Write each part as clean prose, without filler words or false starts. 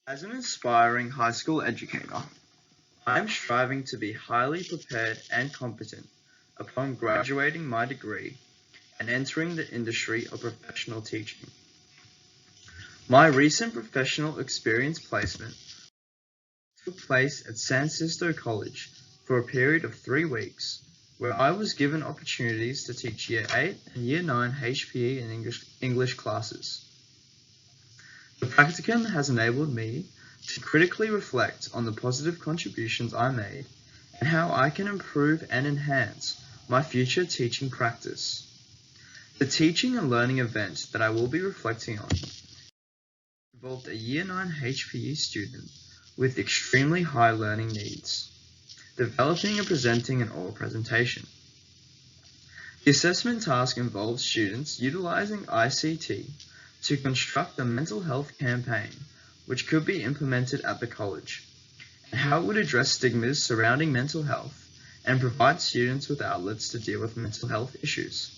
As an aspiring high school educator, I am striving to be highly prepared and competent upon graduating my degree and entering the industry of professional teaching. My recent professional experience placement took place at San Sisto College for a period of 3 weeks, where I was given opportunities to teach Year 8 and Year 9 HPE and English classes. The practicum has enabled me to critically reflect on the positive contributions I made and how I can improve and enhance my future teaching practice. The teaching and learning event that I will be reflecting on involved a Year 9 HPE student with extremely high learning needs, developing and presenting an oral presentation. The assessment task involves students utilizing ICT to construct a mental health campaign which could be implemented at the college, and how it would address stigmas surrounding mental health and provide students with outlets to deal with mental health issues.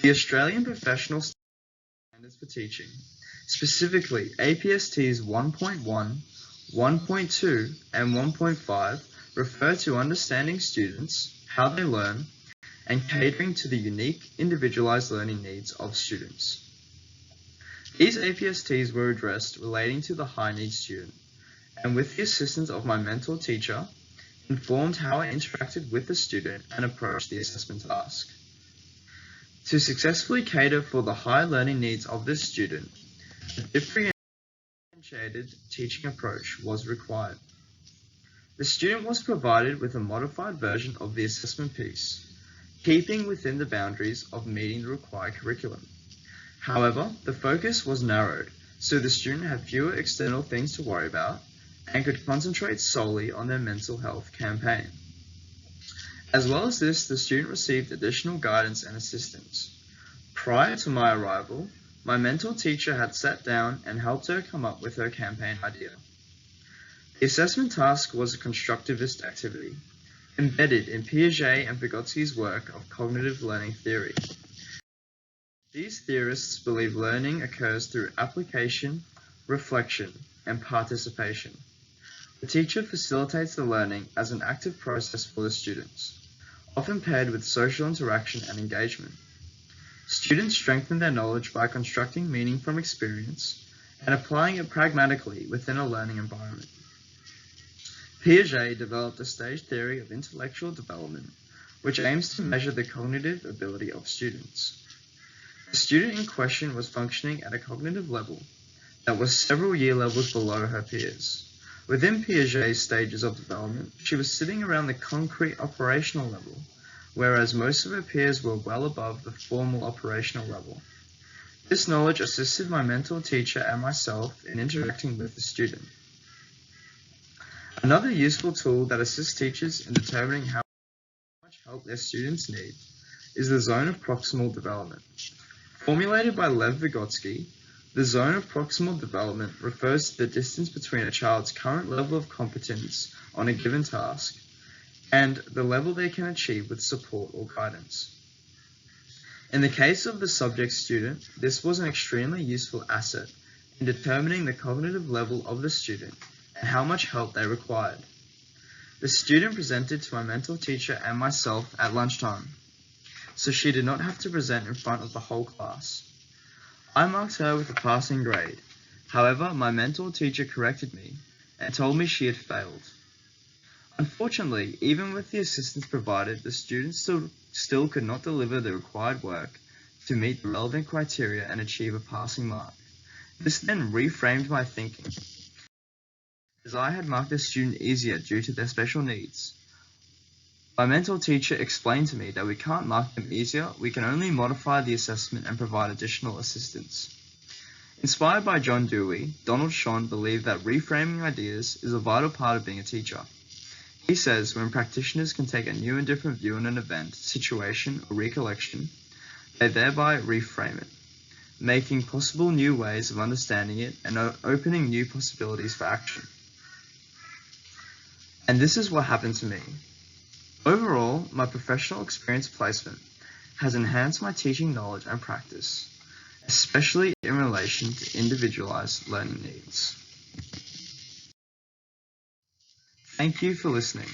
The Australian Professional Standards for Teaching, specifically APSTs 1.1, 1.2, and 1.5, refer to understanding students, how they learn, and catering to the unique, individualized learning needs of students. These APSTs were addressed relating to the high needs student, and with the assistance of my mentor teacher, informed how I interacted with the student and approached the assessment task. To successfully cater for the high learning needs of this student, a differentiated teaching approach was required. The student was provided with a modified version of the assessment piece, keeping within the boundaries of meeting the required curriculum. However, the focus was narrowed, so the student had fewer external things to worry about and could concentrate solely on their mental health campaign. As well as this, the student received additional guidance and assistance. Prior to my arrival, my mentor teacher had sat down and helped her come up with her campaign idea. The assessment task was a constructivist activity, embedded in Piaget and Vygotsky's work of cognitive learning theory. These theorists believe learning occurs through application, reflection, and participation. The teacher facilitates the learning as an active process for the students, often paired with social interaction and engagement. Students strengthen their knowledge by constructing meaning from experience and applying it pragmatically within a learning environment. Piaget developed a stage theory of intellectual development, which aims to measure the cognitive ability of students. The student in question was functioning at a cognitive level that was several year levels below her peers. Within Piaget's stages of development, she was sitting around the concrete operational level, whereas most of her peers were well above the formal operational level. This knowledge assisted my mentor teacher and myself in interacting with the student. Another useful tool that assists teachers in determining how much help their students need is the zone of proximal development. Formulated by Lev Vygotsky, the zone of proximal development refers to the distance between a child's current level of competence on a given task and the level they can achieve with support or guidance. In the case of the subject student, this was an extremely useful asset in determining the cognitive level of the student and how much help they required. The student presented to my mentor teacher and myself at lunchtime, so she did not have to present in front of the whole class. I marked her with a passing grade. However, my mentor teacher corrected me and told me she had failed. Unfortunately, even with the assistance provided, the student still could not deliver the required work to meet the relevant criteria and achieve a passing mark. This then reframed my thinking, as I had marked the student easier due to their special needs. My mentor teacher explained to me that we can't mark them easier, we can only modify the assessment and provide additional assistance. Inspired by John Dewey, Donald Schon believed that reframing ideas is a vital part of being a teacher. He says when practitioners can take a new and different view on an event, situation, or recollection, they thereby reframe it, making possible new ways of understanding it and opening new possibilities for action. And this is what happened to me. Overall, my professional experience placement has enhanced my teaching knowledge and practice, especially in relation to individualized learning needs. Thank you for listening.